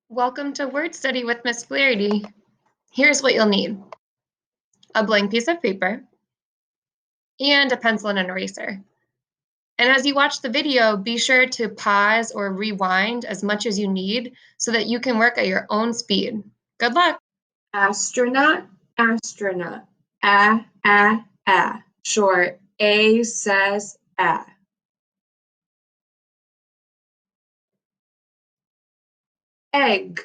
Welcome to Word Study with Miss Flaherty. Here's what you'll need: a blank piece of paper and a pencil and an eraser. And as you watch the video, be sure to pause or rewind as much as you need so that you can work at your own speed. Good luck. Astronaut, astronaut, short, A says Egg,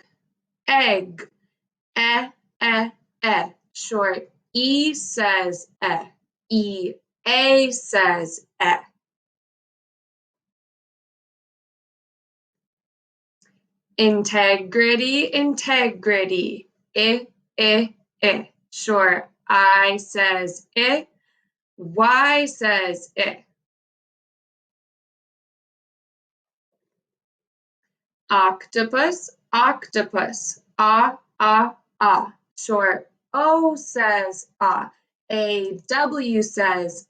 egg, short, E says A says Integrity, integrity, short, I says Y says Octopus, octopus, short, O says A, W says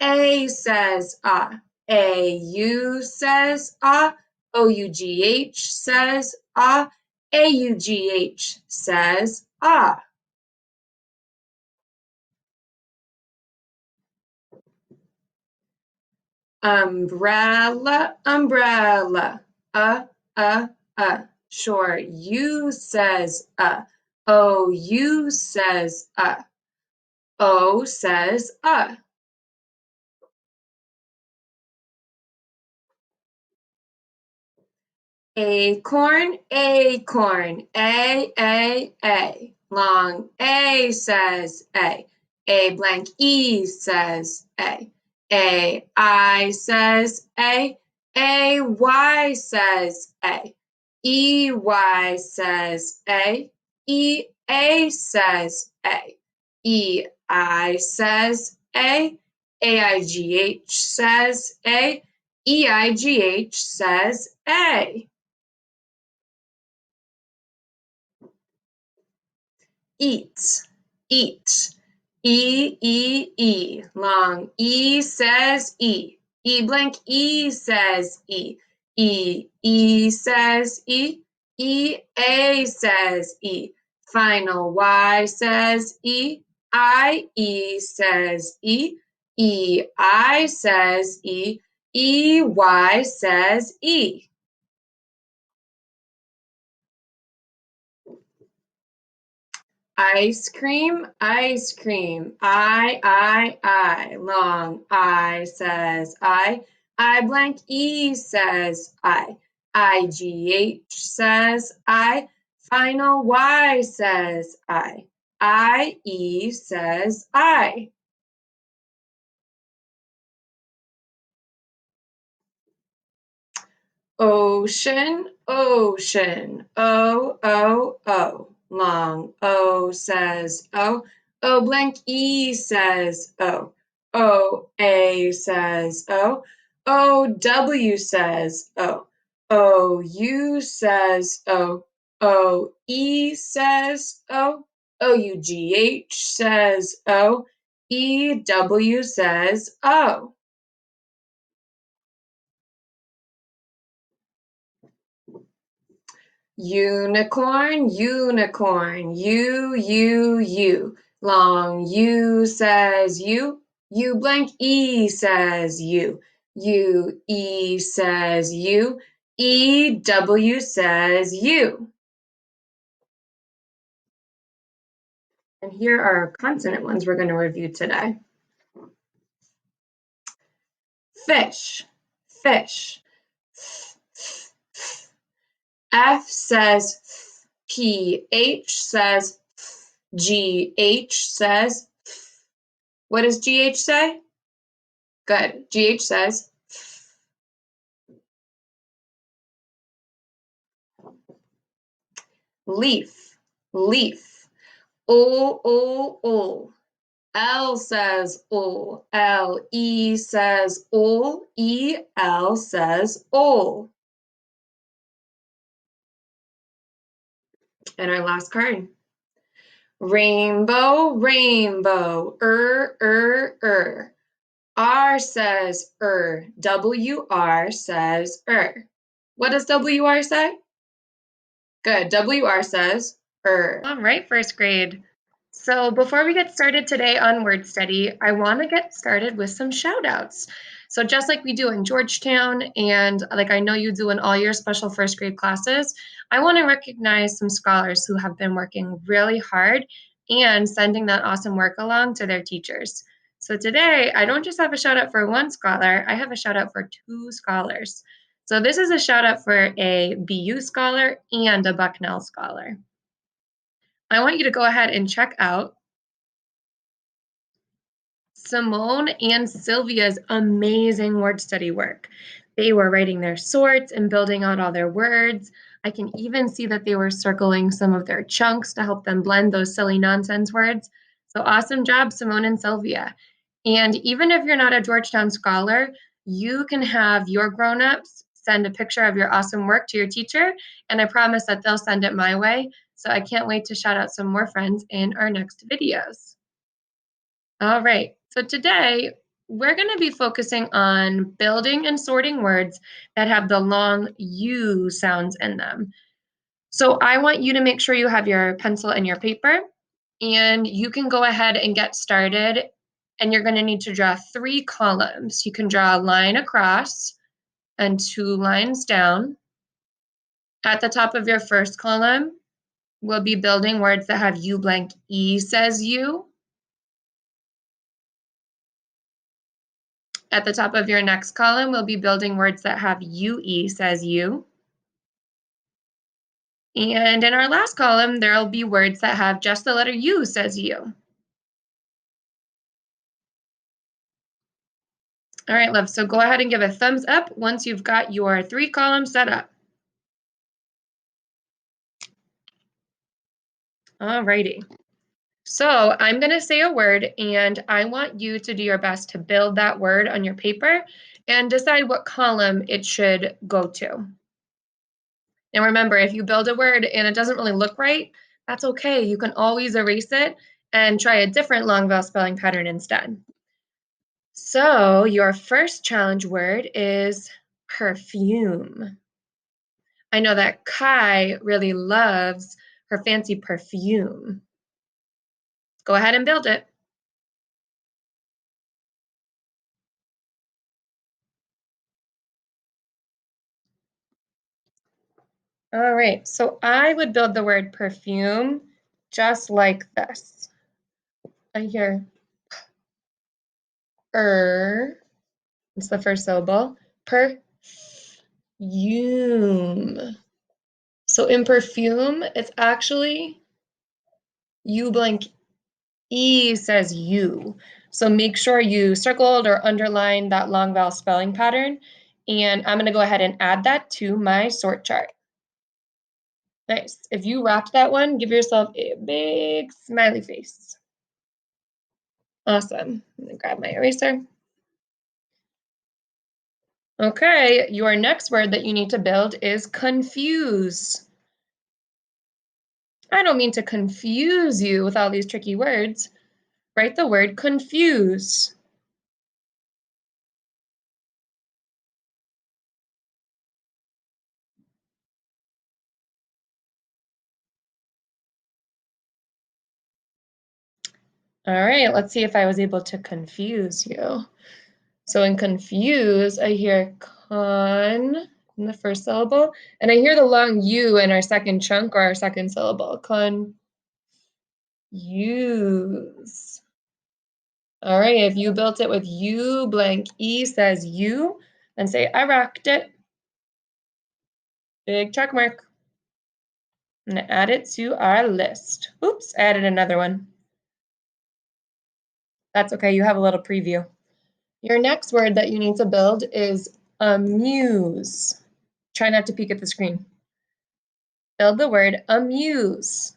A says A, U says O-U-G-H says A-U-G-H says Umbrella, umbrella, short, U says O-U says O says Acorn, acorn, A, long A says A blank E says I says Y says EY says EA says EI says AIGH says EIGH says Eat, eat, long E says E blank E says E says A says final Y says I says I says Y says Ice cream, ice cream, I, long I says I blank E says IGH says final Y says IE says Ocean, ocean, O, long O says O blank E says A says O-W says O-U says O-E says O-U-G-H says E-W says O. Unicorn, unicorn, U, long U says U blank E says U E says E-W says U. And here are consonant ones we're going to review today. Fish, fish. F says P-H says G-H says. What does G-H say? Good. G-H says leaf, leaf. O. L says O. L-E says O. E-L says O. And our last card. Rainbow, rainbow. R says W-R says What does W-R say? Good. WR says, All right, first grade. So before we get started today on word study, I want to get started with some shout outs. So just like we do in Georgetown and like I know you do in all your special first grade classes, I want to recognize some scholars who have been working really hard and sending that awesome work along to their teachers. So today, I don't just have a shout out for one scholar, I have a shout out for two scholars. So this is a shout out for a BU scholar and a Bucknell scholar. I want you to go ahead and check out Simone and Sylvia's amazing word study work. They were writing their sorts and building out all their words. I can even see that they were circling some of their chunks to help them blend those silly nonsense words. So awesome job, Simone and Sylvia. And even if you're not a Georgetown scholar, you can have your grown-ups send a picture of your awesome work to your teacher, and I promise that they'll send it my way. So I can't wait to shout out some more friends in our next videos. All right, so today we're going to be focusing on building and sorting words that have the long U sounds in them. So I want you to make sure you have your pencil and your paper, and you can go ahead and get started. And you're going to need to draw 3 columns. You can draw a line across and 2 lines down. At the top of your first column, we'll be building words that have U blank E says you. At the top of your next column, we'll be building words that have UE says you. And in our last column, there'll be words that have just the letter U says you. All right, love, so go ahead and give a thumbs up once you've got your 3 columns set up. All righty. So I'm going to say a word, and I want you to do your best to build that word on your paper and decide what column it should go to. And remember, if you build a word and it doesn't really look right, that's okay. You can always erase it and try a different long vowel spelling pattern instead. So your first challenge word is perfume. I know that Kai really loves her fancy perfume. Go ahead and build it. All right, so I would build the word perfume just like this. I hear it's the first syllable, perfume. So in perfume, it's actually U blank E says you. So make sure you circled or underlined that long vowel spelling pattern. And I'm going to go ahead and add that to my sort chart. Nice. If you wrapped that one, give yourself a big smiley face. Awesome. I'm going to grab my eraser. Okay, your next word that you need to build is confuse. I don't mean to confuse you with all these tricky words. Write the word confuse. All right, let's see if I was able to confuse you. So in confuse, I hear con in the first syllable, and I hear the long U in our second chunk or our second syllable. Use. All right, if you built it with U blank E says you, then say I rocked it. Big check mark. I'm gonna add it to our list. Oops, I added another one. That's okay, you have a little preview. Your next word that you need to build is amuse. Try not to peek at the screen. Build the word amuse.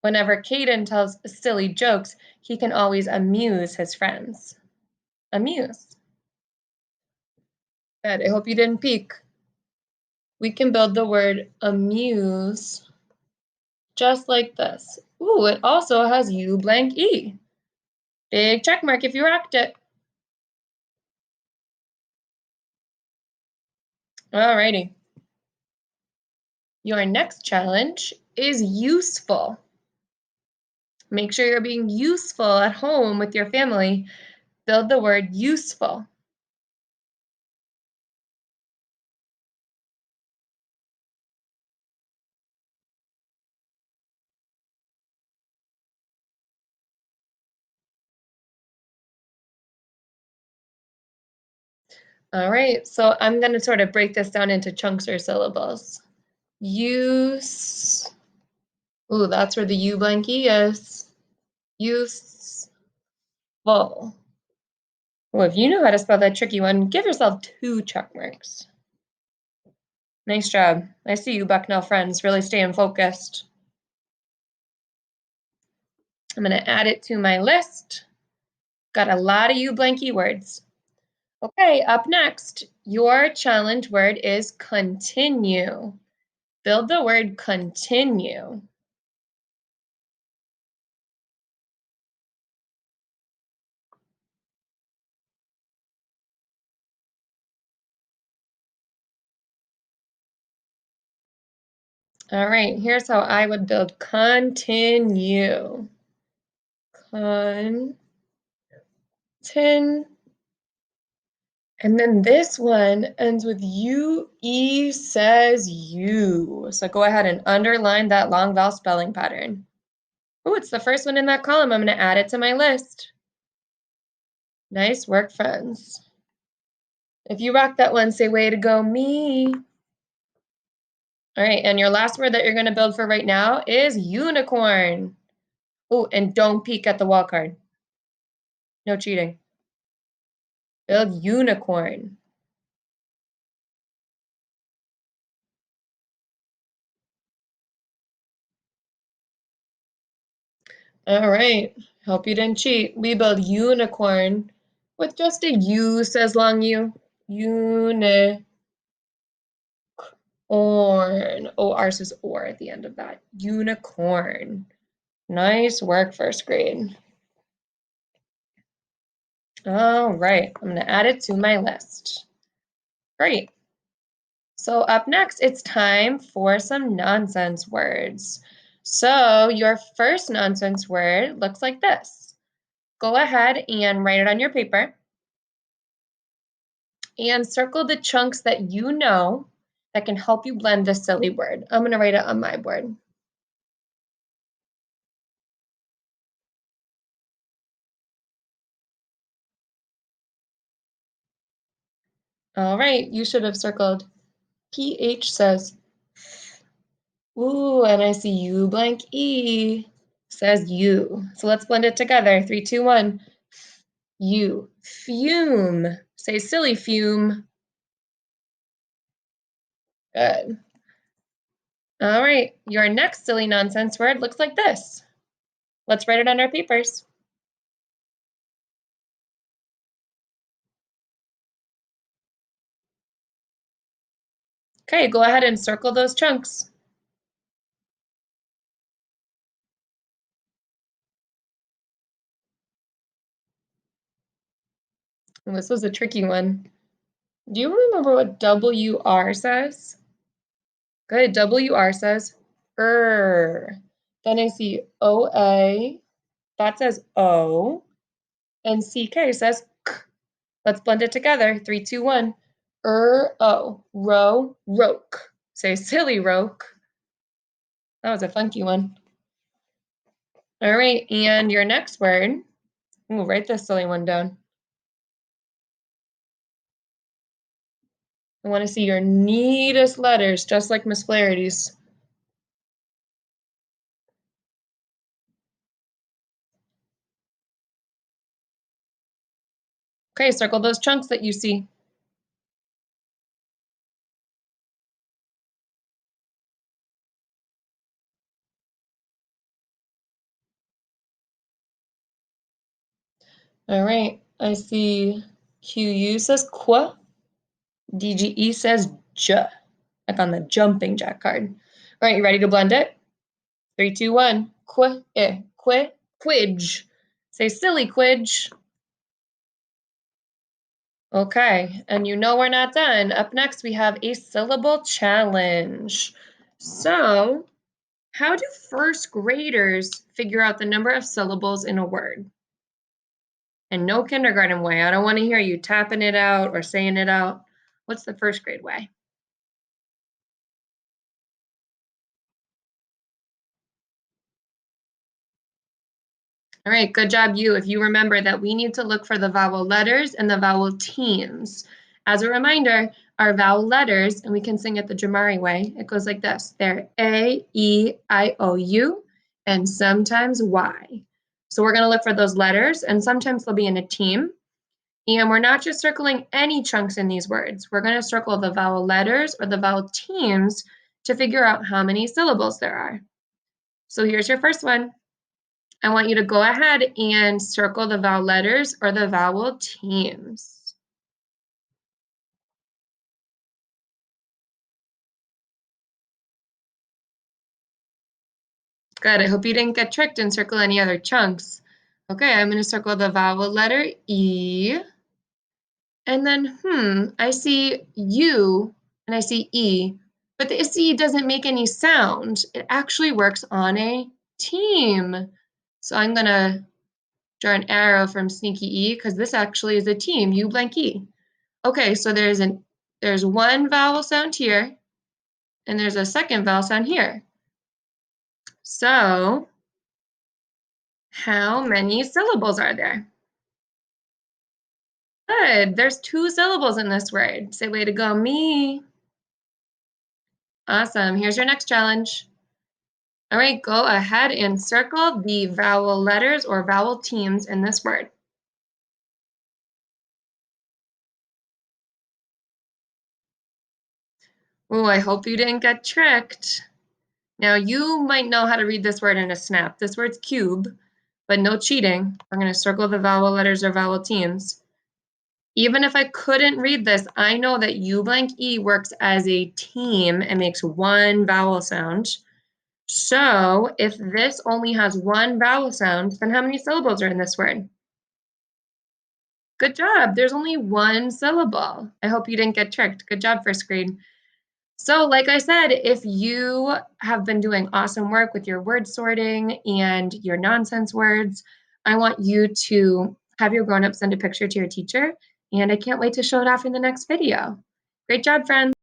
Whenever Caden tells silly jokes, he can always amuse his friends. Amuse. Good, I hope you didn't peek. We can build the word amuse just like this. Ooh, it also has U blank E. Big check mark if you rocked it. Alrighty. Your next challenge is useful. Make sure you're being useful at home with your family. Build the word useful. All right, so I'm going to sort of break this down into chunks or syllables. Use. Ooh, that's where the U blanky is. Useful. Oh, if you know how to spell that tricky one, give yourself 2 check marks. Nice job. I see you, Bucknell friends, really staying focused. I'm going to add it to my list. Got a lot of U blanky words. Okay, up next, your challenge word is continue. Build the word continue. All right, here's how I would build continue. And then this one ends with U, E says you. So go ahead and underline that long vowel spelling pattern. Oh, it's the first one in that column. I'm going to add it to my list. Nice work, friends. If you rock that one, say way to go, me. All right, and your last word that you're going to build for right now is unicorn. Oh, and don't peek at the wall card. No cheating. Build unicorn. All right, hope you didn't cheat. We build unicorn with just a U, says long U. Unicorn. Oh, ours is or at the end of that. Unicorn. Nice work, first grade. All right, I'm going to add it to my list. Great. So up next, it's time for some nonsense words. So your first nonsense word looks like this. Go ahead and write it on your paper. And circle the chunks that you know that can help you blend this silly word. I'm going to write it on my board. All right, you should have circled PH says, ooh, and I see U blank E says you. So let's blend it together. 3, 2, 1. You. Fume. Say silly fume. Good. All right, your next silly nonsense word looks like this. Let's write it on our papers. Okay, go ahead and circle those chunks. And this was a tricky one. Do you remember what WR says? Good, WR says Then I see OA, that says O, and CK says K. Let's blend it together. 3, 2, 1. O, row, roke. Say silly roke. That was a funky one. All right, and your next word, ooh, write this silly one down. I want to see your neatest letters, just like Miss Flaherty's. Okay, circle those chunks that you see. All right, I see QU says qua, DGE says j, like on the jumping jack card. All right, you ready to blend it? 3, 2, 1. Quidge. Say silly quidge. Okay, and you know we're not done. Up next, we have a syllable challenge. So, how do first graders figure out the number of syllables in a word? And no kindergarten way. I don't want to hear you tapping it out or saying it out. What's the first grade way? All right, good job, you. If you remember that we need to look for the vowel letters and the vowel teams. As a reminder, our vowel letters, and we can sing it the Jamari way, it goes like this. They're A, E, I, O, U, and sometimes Y. So we're going to look for those letters, and sometimes they'll be in a team. And we're not just circling any chunks in these words. We're going to circle the vowel letters or the vowel teams to figure out how many syllables there are. So here's your first one. I want you to go ahead and circle the vowel letters or the vowel teams. Good, I hope you didn't get tricked and circle any other chunks. Okay, I'm going to circle the vowel letter E. And then, I see U and I see E, but the C doesn't make any sound. It actually works on a team. So I'm going to draw an arrow from Sneaky E because this actually is a team, U blank E. Okay, so there's one vowel sound here, and there's a second vowel sound here. So, how many syllables are there? Good, there's 2 syllables in this word. Say, way to go, me. Awesome, here's your next challenge. All right, go ahead and circle the vowel letters or vowel teams in this word. Oh, I hope you didn't get tricked. Now, you might know how to read this word in a snap. This word's cube, but no cheating. I'm going to circle the vowel letters or vowel teams. Even if I couldn't read this, I know that U blank E works as a team and makes one vowel sound. So if this only has one vowel sound, then how many syllables are in this word? Good job. There's only one syllable. I hope you didn't get tricked. Good job, first grade. So like I said, if you have been doing awesome work with your word sorting and your nonsense words, I want you to have your grown-up send a picture to your teacher, and I can't wait to show it off in the next video. Great job, friends.